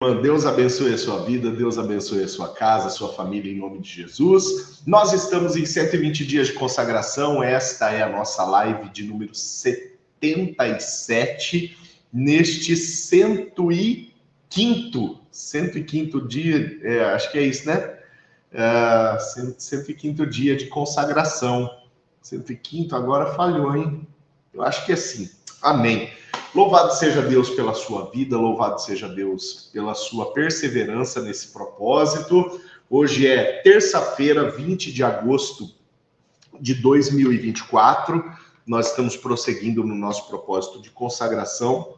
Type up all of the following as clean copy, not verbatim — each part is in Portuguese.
Deus abençoe a sua vida, Deus abençoe a sua casa, a sua família, em nome de Jesus. Nós estamos em 120 dias de consagração, esta é a nossa live de número 77, neste 105º dia, acho que é isso, né? 105º dia de consagração. 105º, agora falhou, hein? Eu acho que é sim. Amém. Louvado seja Deus pela sua vida, louvado seja Deus pela sua perseverança nesse propósito. Hoje é terça-feira, 20 de agosto de 2024. Nós estamos prosseguindo no nosso propósito de consagração.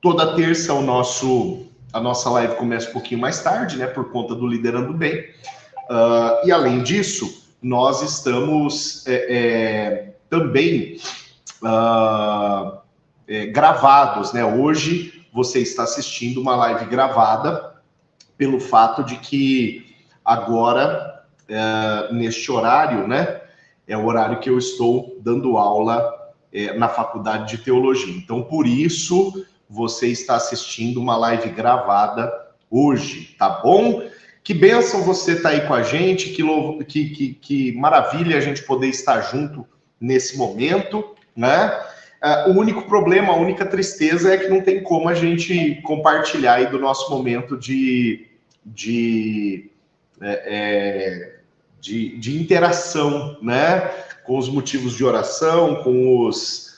Toda terça a nossa live começa um pouquinho mais tarde, né, por conta do Liderando Bem. E além disso, nós estamos também gravados, né? Hoje você está assistindo uma live gravada pelo fato de que agora, neste horário, né? É o horário que eu estou dando aula na faculdade de teologia. Então, por isso, você está assistindo uma live gravada hoje, tá bom? Que bênção você estar aí com a gente, que maravilha a gente poder estar junto nesse momento, né? O único problema, a única tristeza é que não tem como a gente compartilhar aí do nosso momento de interação, né? Com os motivos de oração, com os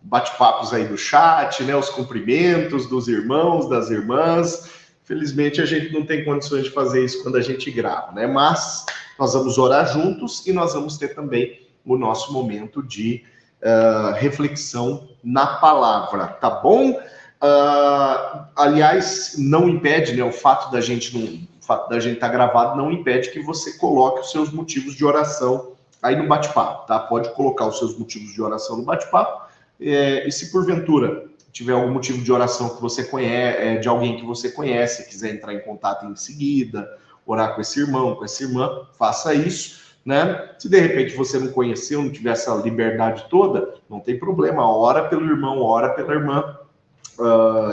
bate-papos aí do chat, né? Os cumprimentos dos irmãos, das irmãs. Felizmente a gente não tem condições de fazer isso quando a gente grava, né? Mas nós vamos orar juntos e nós vamos ter também o nosso momento de reflexão na palavra, tá bom? Aliás, não impede, né, o fato da gente estar gravado não impede que você coloque os seus motivos de oração aí no bate-papo, tá? Pode colocar os seus motivos de oração no bate-papo, e se porventura tiver algum motivo de oração que você conhece, de alguém que você conhece, quiser entrar em contato em seguida, orar com esse irmão, com essa irmã, faça isso, né? Se de repente você não conheceu, não tiver essa liberdade toda, não tem problema, ora pelo irmão, ora pela irmã,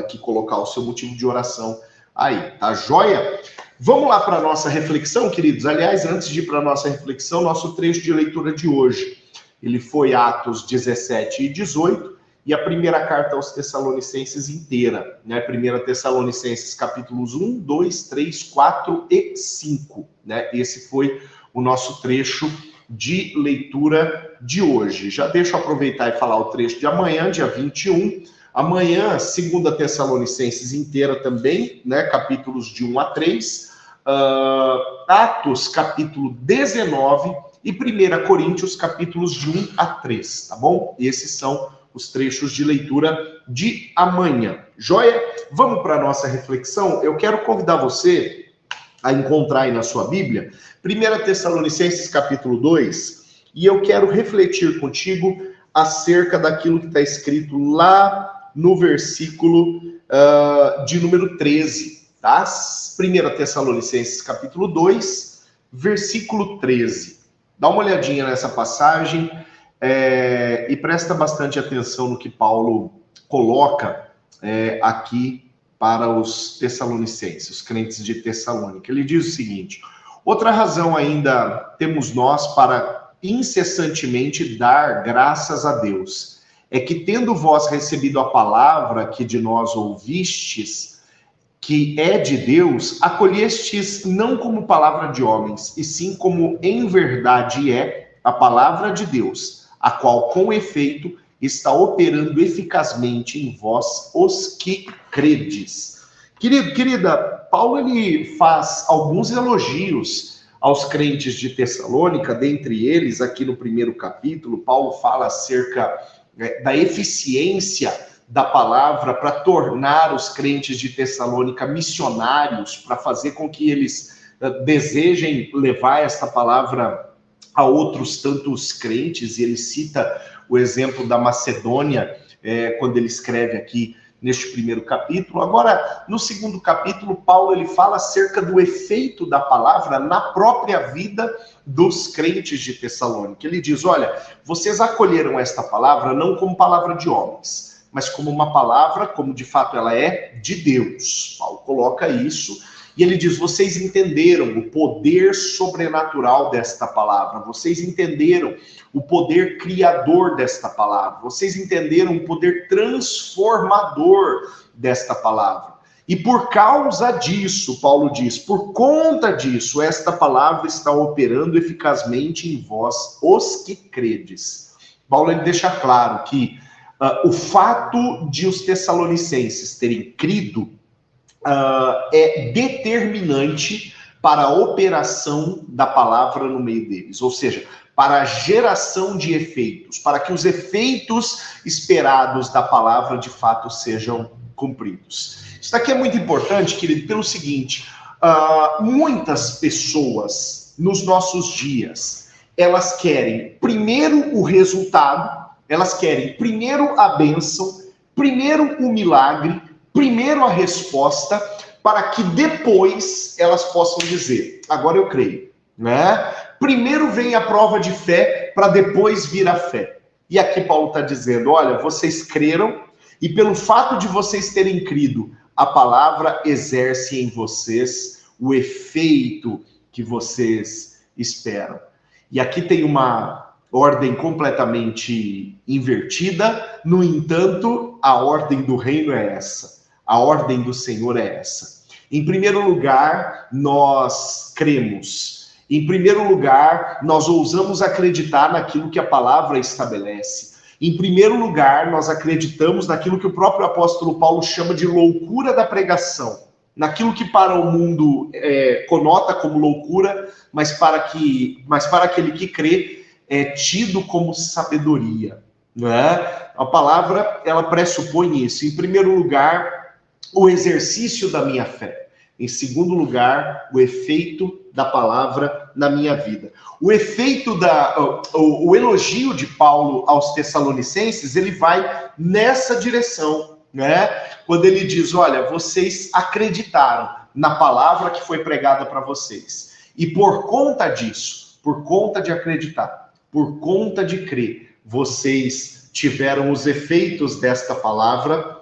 que colocar o seu motivo de oração aí, tá joia? Vamos lá para a nossa reflexão, queridos. Aliás, antes de ir para a nossa reflexão, nosso trecho de leitura de hoje, ele foi Atos 17 e 18, e a primeira carta aos Tessalonicenses inteira, né? 1 Tessalonicenses capítulos 1, 2, 3, 4 e 5, né? Esse foi o nosso trecho de leitura de hoje. Já deixa eu aproveitar e falar o trecho de amanhã, dia 21. Amanhã, 2 Tessalonicenses inteira também, né? Capítulos de 1 a 3. Atos, capítulo 19. E 1 Coríntios, capítulos de 1 a 3, tá bom? Esses são os trechos de leitura de amanhã. Joia? Vamos para a nossa reflexão? Eu quero convidar você a encontrar aí na sua Bíblia 1 Tessalonicenses, capítulo 2, e eu quero refletir contigo acerca daquilo que está escrito lá no versículo de número 13, tá? 1 Tessalonicenses, capítulo 2, versículo 13. Dá uma olhadinha nessa passagem e presta bastante atenção no que Paulo coloca aqui para os Tessalonicenses, os crentes de Tessalônica. Ele diz o seguinte: outra razão ainda temos nós para incessantemente dar graças a Deus, é que tendo vós recebido a palavra que de nós ouvistes, que é de Deus, acolhestes não como palavra de homens, e sim como em verdade é a palavra de Deus, a qual com efeito está operando eficazmente em vós os que credes. Querida, Paulo ele faz alguns elogios aos crentes de Tessalônica, dentre eles, aqui no primeiro capítulo, Paulo fala acerca da eficiência da palavra para tornar os crentes de Tessalônica missionários, para fazer com que eles desejem levar esta palavra a outros tantos crentes, e ele cita o exemplo da Macedônia, quando ele escreve aqui neste primeiro capítulo. Agora, no segundo capítulo, Paulo ele fala acerca do efeito da palavra na própria vida dos crentes de Tessalônica. Ele diz: olha, vocês acolheram esta palavra não como palavra de homens, mas como uma palavra, como de fato ela é, de Deus. Paulo coloca isso, e ele diz, vocês entenderam o poder sobrenatural desta palavra, vocês entenderam o poder criador desta palavra, vocês entenderam o poder transformador desta palavra. E por causa disso, Paulo diz, por conta disso, esta palavra está operando eficazmente em vós, os que credes. Paulo ele deixa claro que o fato de os tessalonicenses terem crido é determinante para a operação da palavra no meio deles, ou seja, para a geração de efeitos, para que os efeitos esperados da palavra de fato sejam cumpridos. Isso aqui é muito importante, querido, pelo seguinte, muitas pessoas nos nossos dias, elas querem primeiro o resultado, elas querem primeiro a bênção, primeiro o milagre, primeiro a resposta, para que depois elas possam dizer, agora eu creio, né? Primeiro vem a prova de fé, para depois vir a fé. E aqui Paulo está dizendo, olha, vocês creram, e pelo fato de vocês terem crido, a palavra exerce em vocês o efeito que vocês esperam. E aqui tem uma ordem completamente invertida, no entanto, a ordem do reino é essa. A ordem do Senhor é essa. Em primeiro lugar, nós cremos. Em primeiro lugar, nós ousamos acreditar naquilo que a palavra estabelece. Em primeiro lugar, nós acreditamos naquilo que o próprio apóstolo Paulo chama de loucura da pregação. Naquilo que para o mundo conota como loucura, mas para aquele que crê é tido como sabedoria. Não é? A palavra, ela pressupõe isso. Em primeiro lugar, o exercício da minha fé. Em segundo lugar, o efeito da palavra na minha vida. O efeito o elogio de Paulo aos Tessalonicenses, ele vai nessa direção, né? Quando ele diz, olha, vocês acreditaram na palavra que foi pregada para vocês. E por conta disso, por conta de acreditar, por conta de crer, vocês tiveram os efeitos desta palavra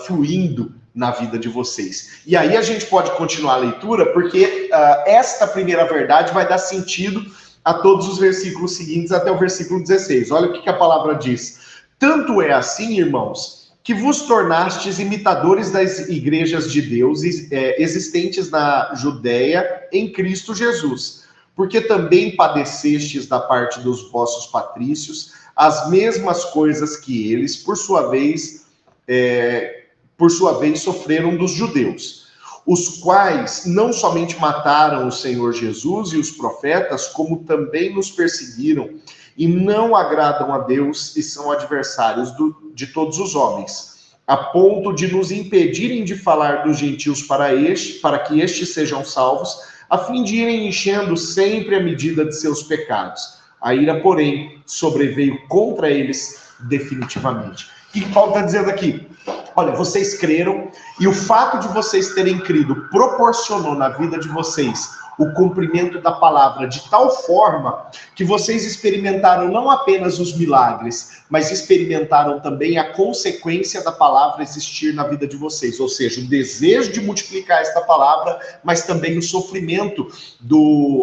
fluindo na vida de vocês. E aí a gente pode continuar a leitura, porque esta primeira verdade vai dar sentido a todos os versículos seguintes até o versículo 16. Olha o que a palavra diz. Tanto é assim, irmãos, que vos tornastes imitadores das igrejas de Deus existentes na Judéia em Cristo Jesus, porque também padecestes da parte dos vossos patrícios as mesmas coisas que eles, por sua vez, sofreram dos judeus, os quais não somente mataram o Senhor Jesus e os profetas, como também nos perseguiram e não agradam a Deus e são adversários de todos os homens, a ponto de nos impedirem de falar dos gentios para que estes sejam salvos, a fim de irem enchendo sempre a medida de seus pecados. A ira, porém, sobreveio contra eles definitivamente. O que Paulo está dizendo aqui? Olha, vocês creram, e o fato de vocês terem crido proporcionou na vida de vocês o cumprimento da palavra de tal forma que vocês experimentaram não apenas os milagres, mas experimentaram também a consequência da palavra existir na vida de vocês, ou seja, o desejo de multiplicar esta palavra, mas também o sofrimento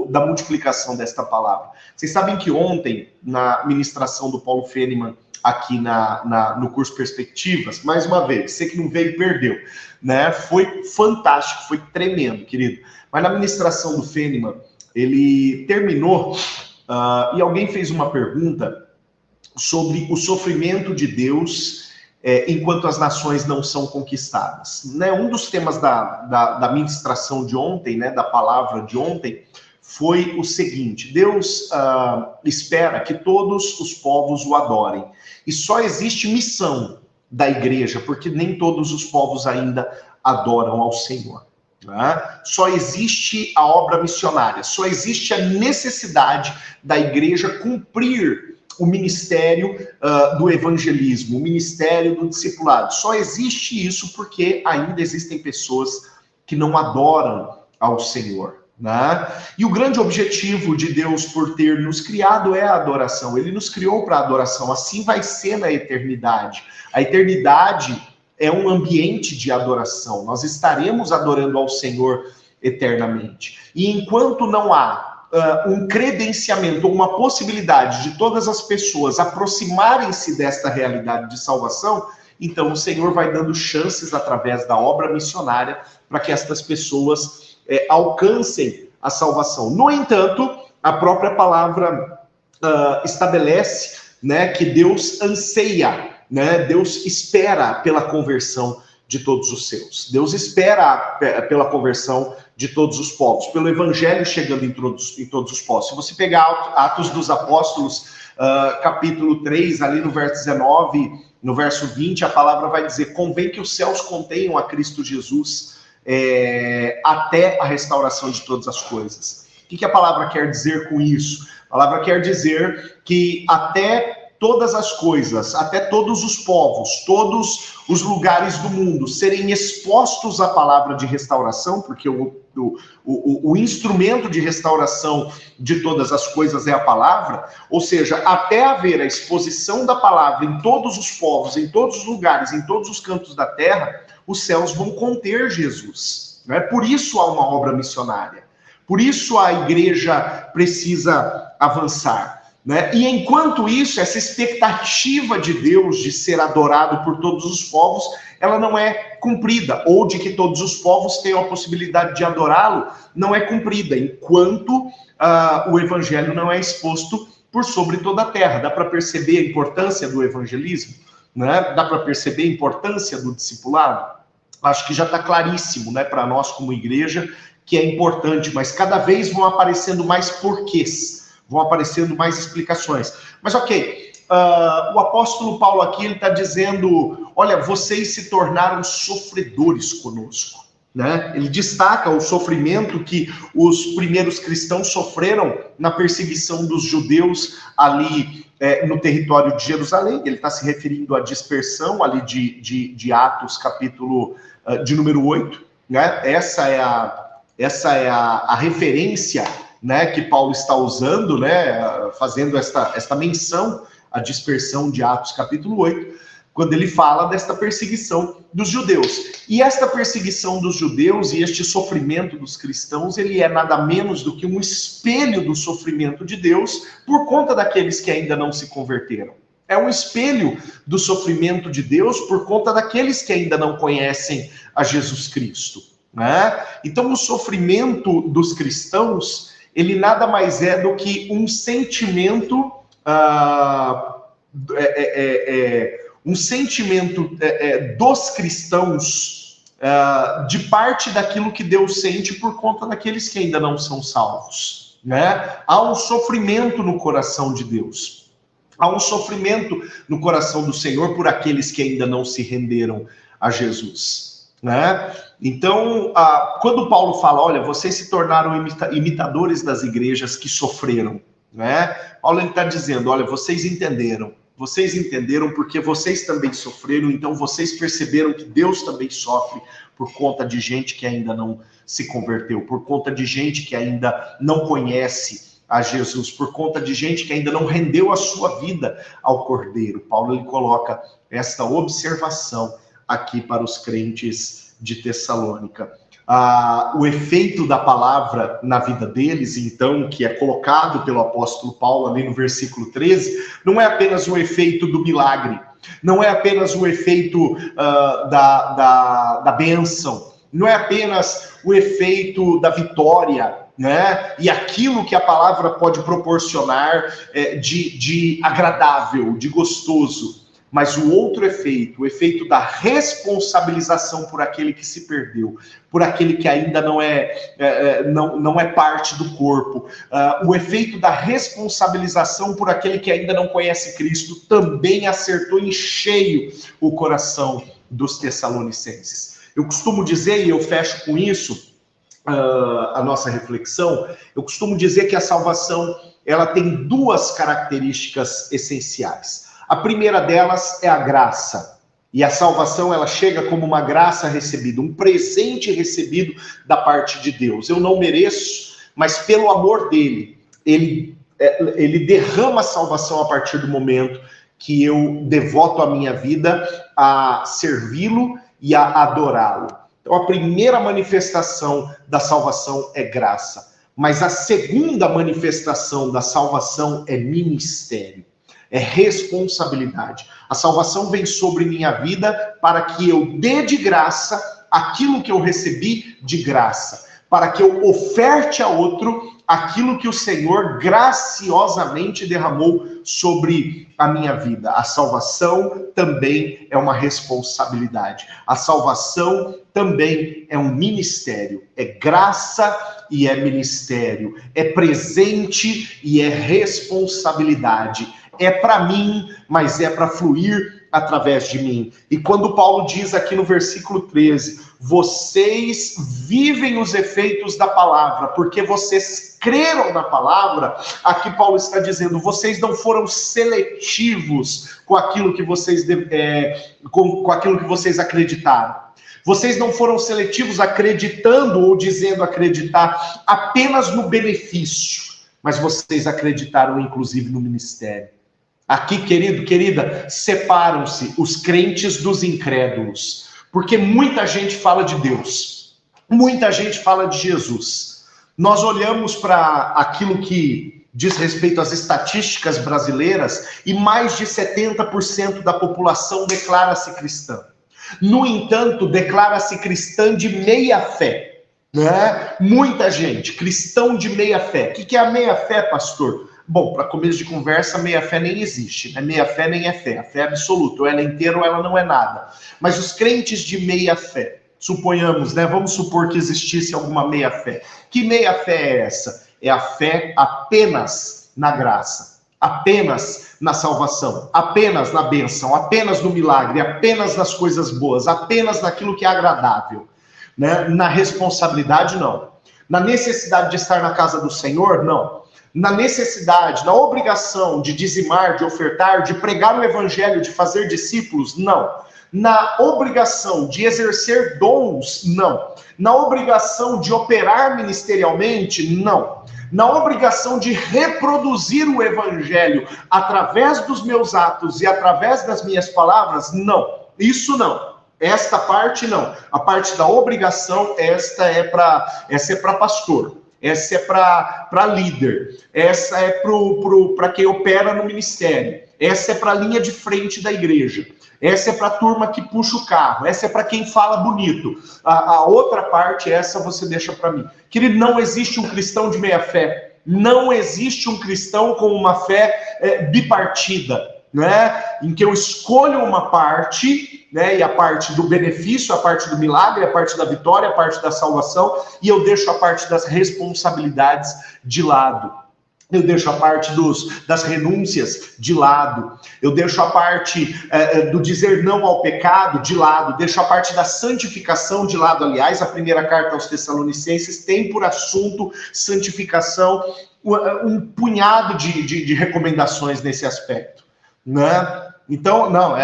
da multiplicação desta palavra. Vocês sabem que ontem, na ministração do Paulo Fehnemann, aqui no curso Perspectivas, mais uma vez, você que não veio, perdeu, né? Foi fantástico, foi tremendo, querido. Mas na ministração do Fehnemann, ele terminou e alguém fez uma pergunta sobre o sofrimento de Deus enquanto as nações não são conquistadas. Né? Um dos temas da ministração de ontem, né, da palavra de ontem, foi o seguinte: Deus espera que todos os povos o adorem. E só existe missão da igreja, porque nem todos os povos ainda adoram ao Senhor. Né? Só existe a obra missionária, só existe a necessidade da igreja cumprir o ministério do evangelismo, o ministério do discipulado. Só existe isso porque ainda existem pessoas que não adoram ao Senhor. né? E o grande objetivo de Deus por ter nos criado é a adoração. Ele nos criou para a adoração, assim vai ser na eternidade. A eternidade é um ambiente de adoração. Nós estaremos adorando ao Senhor eternamente. E enquanto não há um credenciamento, uma possibilidade de todas as pessoas aproximarem-se desta realidade de salvação, então o Senhor vai dando chances através da obra missionária para que estas pessoas alcancem a salvação. No entanto, a própria palavra estabelece, né, que Deus anseia, né, Deus espera pela conversão de todos os seus. Deus espera pela conversão de todos os povos, pelo evangelho chegando em todos os povos. Se você pegar Atos dos Apóstolos, capítulo 3, ali no verso 19, no verso 20, a palavra vai dizer: convém que os céus contenham a Cristo Jesus até a restauração de todas as coisas. O que a palavra quer dizer com isso? A palavra quer dizer que até todas as coisas, até todos os povos, todos os lugares do mundo serem expostos à palavra de restauração, porque o instrumento de restauração de todas as coisas é a palavra, ou seja, até haver a exposição da palavra em todos os povos, em todos os lugares, em todos os cantos da terra, os céus vão conter Jesus. Né? Por isso há uma obra missionária, por isso a igreja precisa avançar. Né? E enquanto isso, essa expectativa de Deus de ser adorado por todos os povos, ela não é cumprida, ou de que todos os povos tenham a possibilidade de adorá-lo, não é cumprida, enquanto o evangelho não é exposto por sobre toda a terra. Dá para perceber a importância do evangelismo? Né? Dá para perceber a importância do discipulado? Acho que já está claríssimo, né, para nós como igreja, que é importante, mas cada vez vão aparecendo mais porquês, vão aparecendo mais explicações. Mas ok, o apóstolo Paulo aqui, ele está dizendo, olha, vocês se tornaram sofredores conosco. Né? Ele destaca o sofrimento que os primeiros cristãos sofreram na perseguição dos judeus ali no território de Jerusalém. Ele está se referindo à dispersão ali de Atos, capítulo de número 8. Né? Essa é a referência, né, que Paulo está usando, né, fazendo esta menção à dispersão de Atos capítulo 8, quando ele fala desta perseguição dos judeus. E esta perseguição dos judeus e este sofrimento dos cristãos, ele é nada menos do que um espelho do sofrimento de Deus por conta daqueles que ainda não se converteram. É um espelho do sofrimento de Deus por conta daqueles que ainda não conhecem a Jesus Cristo. Né? Então, o sofrimento dos cristãos, ele nada mais é do que um sentimento, dos cristãos, de parte daquilo que Deus sente por conta daqueles que ainda não são salvos. Né? Há um sofrimento no coração de Deus. Há um sofrimento no coração do Senhor por aqueles que ainda não se renderam a Jesus. Né? Então, quando Paulo fala, olha, vocês se tornaram imitadores das igrejas que sofreram, né? Paulo está dizendo, olha, vocês entenderam porque vocês também sofreram, então vocês perceberam que Deus também sofre por conta de gente que ainda não se converteu, por conta de gente que ainda não conhece a Jesus, por conta de gente que ainda não rendeu a sua vida ao Cordeiro. Paulo, ele coloca esta observação aqui para os crentes de Tessalônica. O efeito da palavra na vida deles, então, que é colocado pelo apóstolo Paulo ali no versículo 13, não é apenas o efeito do milagre, não é apenas o efeito da bênção, não é apenas o efeito da vitória, né? E aquilo que a palavra pode proporcionar de agradável, de gostoso. Mas o outro efeito, o efeito da responsabilização por aquele que se perdeu, por aquele que ainda não é parte do corpo, o efeito da responsabilização por aquele que ainda não conhece Cristo, também acertou em cheio o coração dos tessalonicenses. Eu costumo dizer, e eu fecho com isso a nossa reflexão, eu costumo dizer que a salvação, ela tem duas características essenciais. A primeira delas é a graça. E a salvação, ela chega como uma graça recebida, um presente recebido da parte de Deus. Eu não mereço, mas pelo amor dele, ele derrama a salvação a partir do momento que eu devoto a minha vida a servi-lo e a adorá-lo. Então, a primeira manifestação da salvação é graça, mas a segunda manifestação da salvação é ministério, é responsabilidade. A salvação vem sobre minha vida para que eu dê de graça aquilo que eu recebi de graça, para que eu oferte a outro aquilo que o Senhor graciosamente derramou sobre a minha vida. A salvação também é uma responsabilidade. A salvação também é um ministério. É graça e é ministério. É presente e é responsabilidade. É para mim, mas é para fluir através de mim. E quando Paulo diz aqui no versículo 13, vocês vivem os efeitos da palavra, porque vocês creram na palavra, aqui Paulo está dizendo, vocês não foram seletivos com aquilo que vocês, com aquilo que vocês acreditaram. Vocês não foram seletivos acreditando ou dizendo acreditar apenas no benefício, mas vocês acreditaram inclusive no ministério. Aqui, querido, querida, separam-se os crentes dos incrédulos, porque muita gente fala de Deus, muita gente fala de Jesus. Nós olhamos para aquilo que diz respeito às estatísticas brasileiras e mais de 70% da população declara-se cristã. No entanto, declara-se cristã de meia fé, né? Muita gente, cristão de meia fé. O que é a meia fé, pastor? Bom, para começo de conversa, meia fé nem existe, né? Meia fé nem é fé, a fé é absoluta, ou ela é inteira ou ela não é nada. Mas os crentes de meia fé, suponhamos, né? Vamos supor que existisse alguma meia fé. Que meia fé é essa? É a fé apenas na graça, apenas na salvação, apenas na bênção, apenas no milagre, apenas nas coisas boas, apenas naquilo que é agradável, né? Na responsabilidade, não. Na necessidade de estar na casa do Senhor, não. Na necessidade, na obrigação de dizimar, de ofertar, de pregar o evangelho, de fazer discípulos, não. Na obrigação de exercer dons, não. Na obrigação de operar ministerialmente, não. Na obrigação de reproduzir o evangelho através dos meus atos e através das minhas palavras, não. Isso não. Esta parte não. A parte da obrigação, essa é para pastor. Essa é para líder, essa é para quem opera no ministério, essa é para a linha de frente da igreja, essa é para a turma que puxa o carro, essa é para quem fala bonito. A outra parte, essa você deixa para mim. Querido, não existe um cristão de meia fé, não existe um cristão com uma fé bipartida, né? Em que eu escolho uma parte, né? E a parte do benefício, a parte do milagre, a parte da vitória, a parte da salvação, e eu deixo a parte das responsabilidades de lado. Eu deixo a parte das renúncias de lado. Eu deixo a parte do dizer não ao pecado de lado. Deixo a parte da santificação de lado. Aliás, a primeira carta aos Tessalonicenses tem por assunto santificação um punhado de recomendações nesse aspecto, né? Então, não,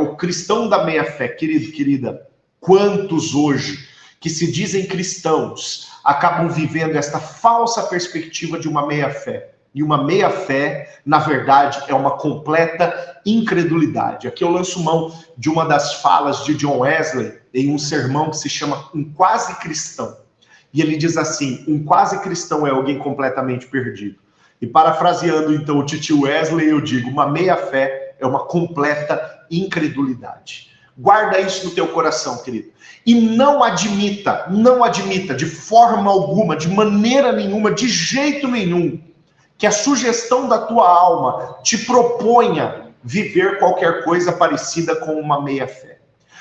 o cristão da meia-fé, querido, querida, quantos hoje que se dizem cristãos acabam vivendo esta falsa perspectiva de uma meia-fé. E uma meia-fé, na verdade, é uma completa incredulidade. Aqui eu lanço mão de uma das falas de John Wesley em um sermão que se chama Um Quase Cristão. E ele diz assim, um quase cristão é alguém completamente perdido. E parafraseando então o titio Wesley, eu digo, uma meia-fé é uma completa incredulidade. Guarda isso no teu coração, querido. E não admita de forma alguma, de maneira nenhuma, de jeito nenhum, que a sugestão da tua alma te proponha viver qualquer coisa parecida com uma meia-fé.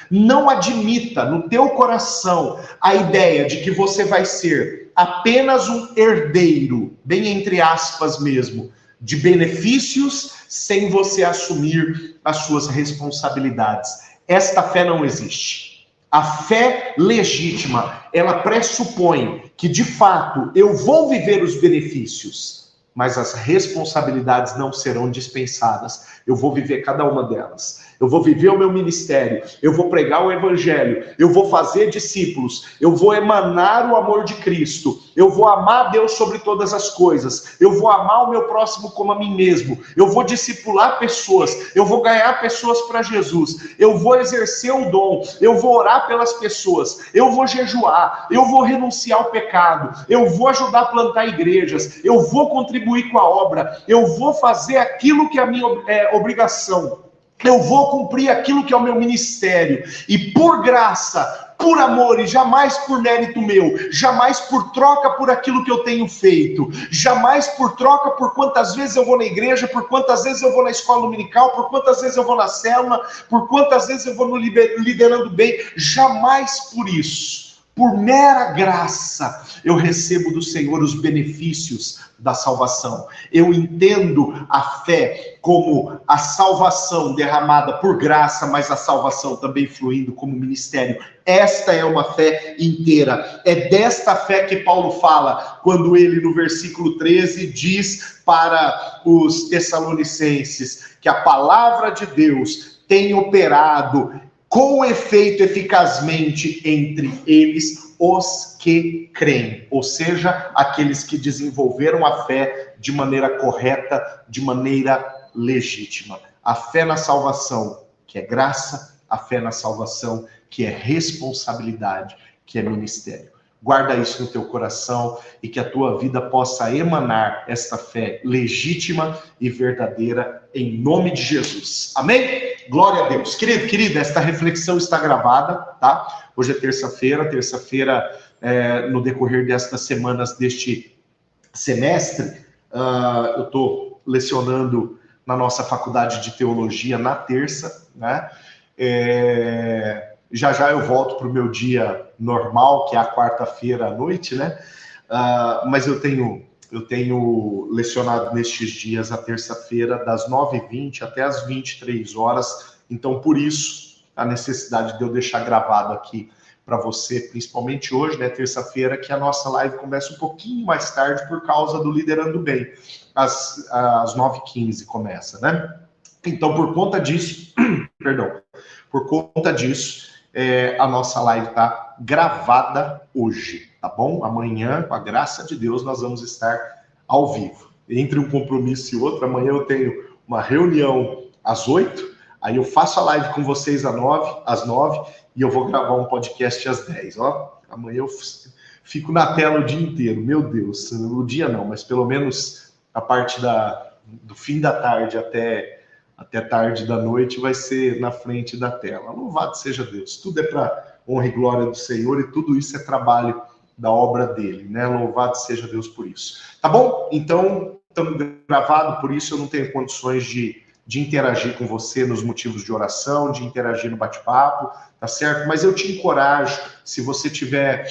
Não admita no teu coração a ideia de que você vai ser apenas um herdeiro, bem entre aspas mesmo, de benefícios sem você assumir as suas responsabilidades. Esta fé não existe. A fé legítima, ela pressupõe que, de fato, eu vou viver os benefícios, mas as responsabilidades não serão dispensadas. Eu vou viver cada uma delas. Eu vou viver o meu ministério, eu vou pregar o evangelho, eu vou fazer discípulos, eu vou emanar o amor de Cristo, eu vou amar a Deus sobre todas as coisas, eu vou amar o meu próximo como a mim mesmo, eu vou discipular pessoas, eu vou ganhar pessoas para Jesus, eu vou exercer o dom, eu vou orar pelas pessoas, eu vou jejuar, eu vou renunciar ao pecado, eu vou ajudar a plantar igrejas, eu vou contribuir com a obra, eu vou fazer aquilo que é a minha obrigação. Eu vou cumprir aquilo que é o meu ministério, e por graça, por amor, e jamais por mérito meu, jamais por troca por aquilo que eu tenho feito, jamais por troca por quantas vezes eu vou na igreja, por quantas vezes eu vou na escola dominical, por quantas vezes eu vou na célula, por quantas vezes eu vou no liderando bem, jamais por isso. Por mera graça, eu recebo do Senhor os benefícios da salvação. Eu entendo a fé como a salvação derramada por graça, mas a salvação também fluindo como ministério. Esta é uma fé inteira. É desta fé que Paulo fala, quando ele, no versículo 13, diz para os Tessalonicenses que a palavra de Deus tem operado com efeito eficazmente entre eles os que creem, ou seja, aqueles que desenvolveram a fé de maneira correta, de maneira legítima. A fé na salvação, que é graça, a fé na salvação, que é responsabilidade, que é ministério. Guarda isso no teu coração e que a tua vida possa emanar esta fé legítima e verdadeira em nome de Jesus. Amém? Glória a Deus. Querido, querida, esta reflexão está gravada, tá? Hoje é terça-feira, no decorrer destas semanas deste semestre, eu estou lecionando na nossa faculdade de teologia na terça, né? Já eu volto para o meu dia normal, que é a quarta-feira à noite, né? Mas eu tenho lecionado nestes dias, a terça-feira, das 9h20 até as 23 horas. Então, por isso, a necessidade de eu deixar gravado aqui para você, principalmente hoje, né, terça-feira, que a nossa live começa um pouquinho mais tarde por causa do Liderando Bem. Às 9h15 começa, né? Então, por conta disso, a nossa live está gravada hoje, tá bom? Amanhã, com a graça de Deus, nós vamos estar ao vivo. Entre um compromisso e outro, amanhã eu tenho uma reunião às 8h, aí eu faço a live com vocês às 9h, e eu vou gravar um podcast às 10h, ó. Amanhã eu fico na tela o dia inteiro, meu Deus. O dia não, mas pelo menos a parte do fim da tarde até tarde da noite vai ser na frente da tela. Louvado seja Deus. Tudo é para honra e glória do Senhor e tudo isso é trabalho da obra dele, né? Louvado seja Deus por isso. Tá bom? Então, estamos gravados, por isso eu não tenho condições de interagir com você nos motivos de oração, de interagir no bate-papo, tá certo? Mas eu te encorajo, se você tiver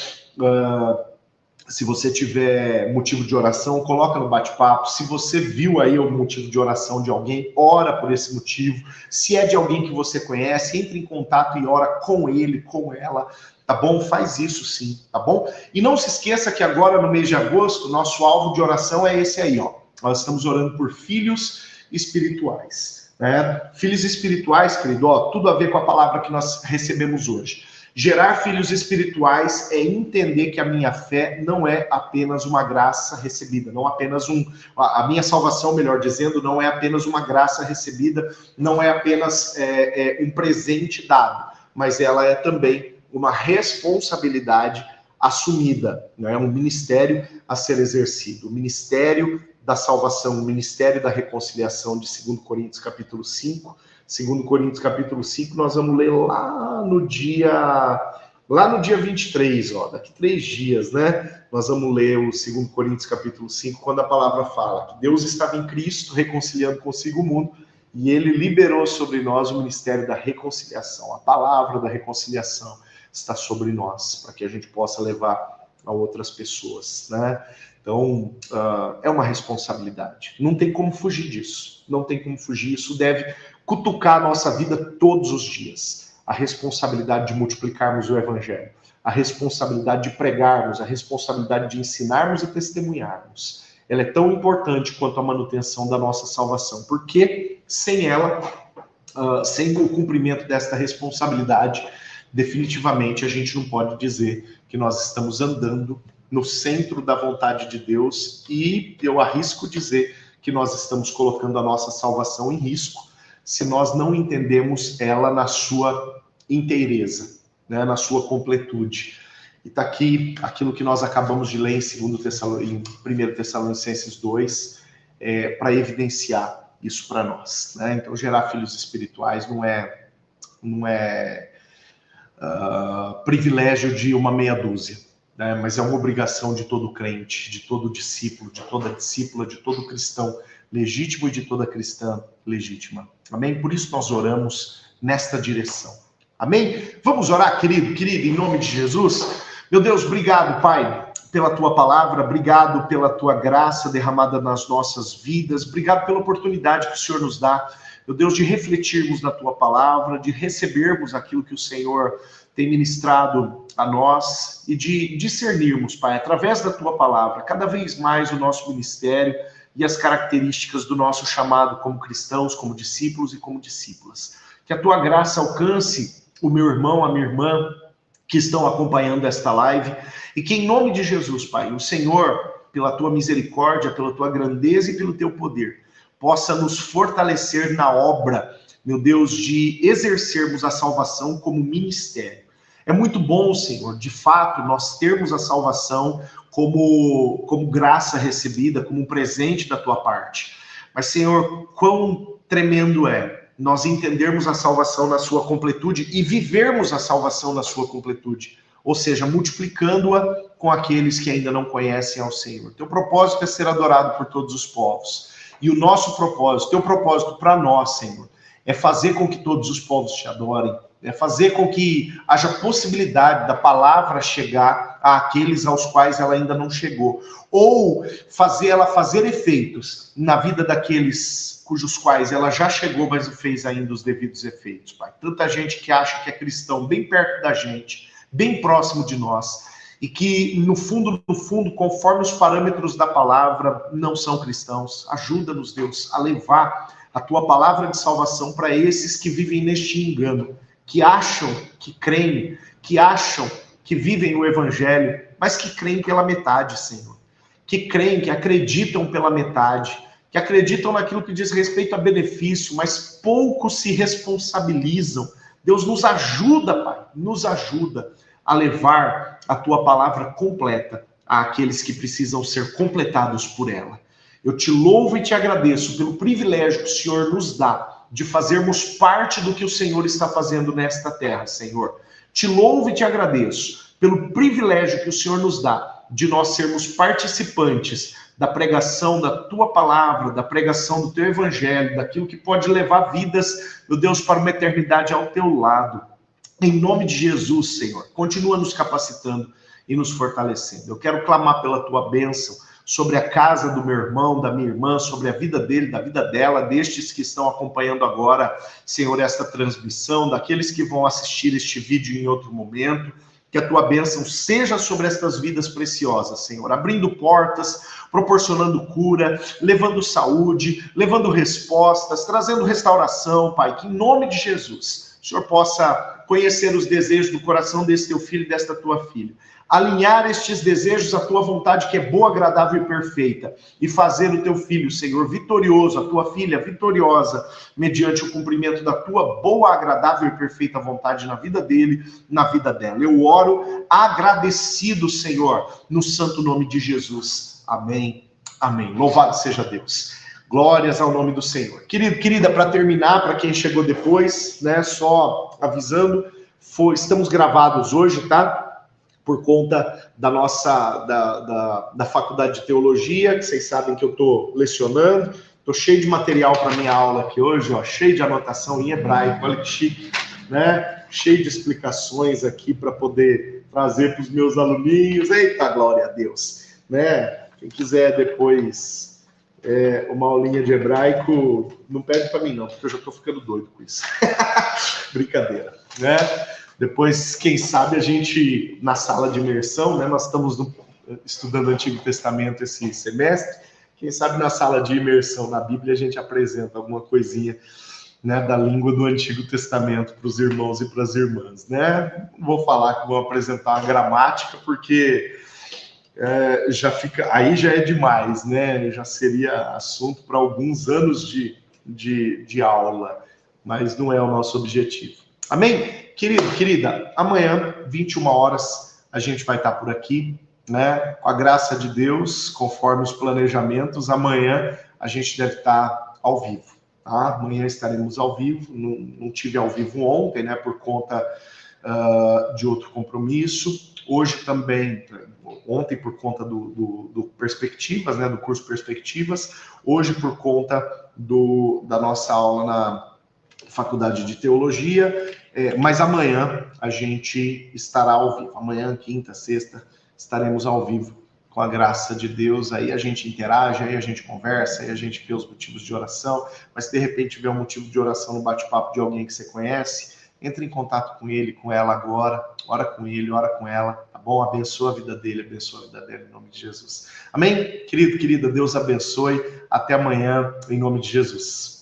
motivo de oração, coloca no bate-papo. Se você viu aí o motivo de oração de alguém, ora por esse motivo. Se é de alguém que você conhece, entre em contato e ora com ele, com ela, tá bom? Faz isso sim, tá bom? E não se esqueça que agora, no mês de agosto, nosso alvo de oração é esse aí, ó. Nós estamos orando por filhos espirituais, né? Filhos espirituais, querido, ó, tudo a ver com a palavra que nós recebemos hoje. Gerar filhos espirituais é entender que a minha fé não é apenas uma graça recebida, não apenas a minha salvação, melhor dizendo, não é apenas uma graça recebida, não é apenas um presente dado, mas ela é também uma responsabilidade assumida, né? Um ministério a ser exercido, o ministério da salvação, o ministério da reconciliação de 2 Coríntios capítulo 5. 2 Coríntios capítulo 5, nós vamos ler lá no dia 23, ó, daqui 3 dias, né? Nós vamos ler o 2 Coríntios capítulo 5, quando a palavra fala que Deus estava em Cristo reconciliando consigo o mundo e ele liberou sobre nós o ministério da reconciliação. A palavra da reconciliação está sobre nós, para que a gente possa levar a outras pessoas, né? Então, é uma responsabilidade. Não tem como fugir disso. Não tem como fugir. Isso deve cutucar a nossa vida todos os dias. A responsabilidade de multiplicarmos o evangelho. A responsabilidade de pregarmos. A responsabilidade de ensinarmos e testemunharmos. ela é tão importante quanto a manutenção da nossa salvação, porque sem ela, sem o cumprimento desta responsabilidade, definitivamente a gente não pode dizer que nós estamos andando no centro da vontade de Deus, e eu arrisco dizer que nós estamos colocando a nossa salvação em risco se nós não entendemos ela na sua inteireza, né, na sua completude. E está aqui aquilo que nós acabamos de ler em 1 Tessalonicenses 2, para evidenciar isso para nós, né? Então, gerar filhos espirituais não é privilégio de uma meia dúzia, né? Mas é uma obrigação de todo crente, de todo discípulo, de toda discípula, de todo cristão legítimo e de toda cristã legítima. Amém? Por isso nós oramos nesta direção. Amém? Vamos orar, querido, em nome de Jesus? Meu Deus, obrigado, Pai, pela Tua palavra, obrigado pela Tua graça derramada nas nossas vidas, obrigado pela oportunidade que o Senhor nos dá, meu Deus, de refletirmos na Tua palavra, de recebermos aquilo que o Senhor tem ministrado a nós e de discernirmos, Pai, através da Tua palavra, cada vez mais o nosso ministério e as características do nosso chamado como cristãos, como discípulos e como discípulas. Que a Tua graça alcance o meu irmão, a minha irmã, que estão acompanhando esta live, e que em nome de Jesus, Pai, o Senhor, pela Tua misericórdia, pela Tua grandeza e pelo Teu poder, possa nos fortalecer na obra, meu Deus, de exercermos a salvação como ministério. É muito bom, Senhor, de fato, nós termos a salvação como graça recebida, como um presente da Tua parte. Mas, Senhor, quão tremendo é nós entendermos a salvação na sua completude e vivermos a salvação na sua completude, ou seja, multiplicando-a com aqueles que ainda não conhecem ao Senhor. Teu propósito é ser adorado por todos os povos, e o nosso propósito, teu propósito para nós, Senhor, é fazer com que todos os povos te adorem, é fazer com que haja possibilidade da palavra chegar àqueles aos quais ela ainda não chegou, ou fazer ela fazer efeitos na vida daqueles cujos quais ela já chegou, mas não fez ainda os devidos efeitos, Pai. Tanta gente que acha que é cristão bem perto da gente, bem próximo de nós, e que, no fundo, conforme os parâmetros da palavra, não são cristãos. Ajuda-nos, Deus, a levar a Tua palavra de salvação para esses que vivem neste engano, que acham que creem, que acham que vivem o Evangelho, mas que creem pela metade, Senhor. Que creem, que acreditam pela metade, que acreditam naquilo que diz respeito a benefício, mas pouco se responsabilizam. Deus, nos ajuda, Pai, nos ajuda a levar a Tua palavra completa àqueles que precisam ser completados por ela. Eu te louvo e te agradeço pelo privilégio que o Senhor nos dá de fazermos parte do que o Senhor está fazendo nesta terra, Senhor. Te louvo e te agradeço pelo privilégio que o Senhor nos dá de nós sermos participantes da pregação da Tua palavra, da pregação do Teu Evangelho, daquilo que pode levar vidas, meu Deus, para uma eternidade ao Teu lado. Em nome de Jesus, Senhor, continua nos capacitando e nos fortalecendo. Eu quero clamar pela Tua bênção sobre a casa do meu irmão, da minha irmã, sobre a vida dele, da vida dela, destes que estão acompanhando agora, Senhor, esta transmissão, daqueles que vão assistir este vídeo em outro momento. Que a Tua bênção seja sobre estas vidas preciosas, Senhor, abrindo portas, proporcionando cura, levando saúde, levando respostas, trazendo restauração, Pai, que em nome de Jesus, o Senhor possa conhecer os desejos do coração desse Teu filho e desta Tua filha, alinhar estes desejos à Tua vontade, que é boa, agradável e perfeita, e fazer o Teu filho, Senhor, vitorioso, a Tua filha vitoriosa, mediante o cumprimento da Tua boa, agradável e perfeita vontade na vida dele, na vida dela. Eu oro agradecido, Senhor, no santo nome de Jesus. Amém. Amém. Louvado seja Deus. Glórias ao nome do Senhor. Querido, querida, para terminar, para quem chegou depois, né, só avisando, estamos gravados hoje, tá? Por conta da nossa, da faculdade de teologia, que vocês sabem que eu estou lecionando, estou cheio de material para minha aula aqui hoje, ó, cheio de anotação em hebraico, olha que chique, né? Cheio de explicações aqui para poder trazer para os meus aluninhos. Eita, glória a Deus, né? Quem quiser depois uma aulinha de hebraico, não pede para mim não, porque eu já estou ficando doido com isso. Brincadeira, né? Depois, quem sabe, a gente, na sala de imersão, né, nós estamos estudando o Antigo Testamento esse semestre, Quem sabe na sala de imersão na Bíblia a gente apresenta alguma coisinha, né, da língua do Antigo Testamento para os irmãos e para as irmãs, né? Não vou falar que vou apresentar uma gramática, porque aí já é demais, né? Já seria assunto para alguns anos de aula, mas não é o nosso objetivo. Amém? Querido, querida, amanhã, 21 horas, a gente vai estar por aqui, né? Com a graça de Deus, conforme os planejamentos, amanhã a gente deve estar ao vivo. Tá? Amanhã estaremos ao vivo, não tive ao vivo ontem, né, por conta de outro compromisso. Hoje também, ontem por conta do Perspectivas, né, do curso Perspectivas, hoje por conta da nossa aula na Faculdade de Teologia, mas amanhã a gente estará ao vivo. Amanhã, quinta, sexta, estaremos ao vivo. Com a graça de Deus, aí a gente interage, aí a gente conversa, aí a gente vê os motivos de oração, mas se de repente tiver um motivo de oração no bate-papo de alguém que você conhece, entre em contato com ele, com ela agora, ora com ele, ora com ela, tá bom? Abençoa a vida dele, abençoa a vida dela, em nome de Jesus. Amém? Querido, querida, Deus abençoe. Até amanhã, em nome de Jesus.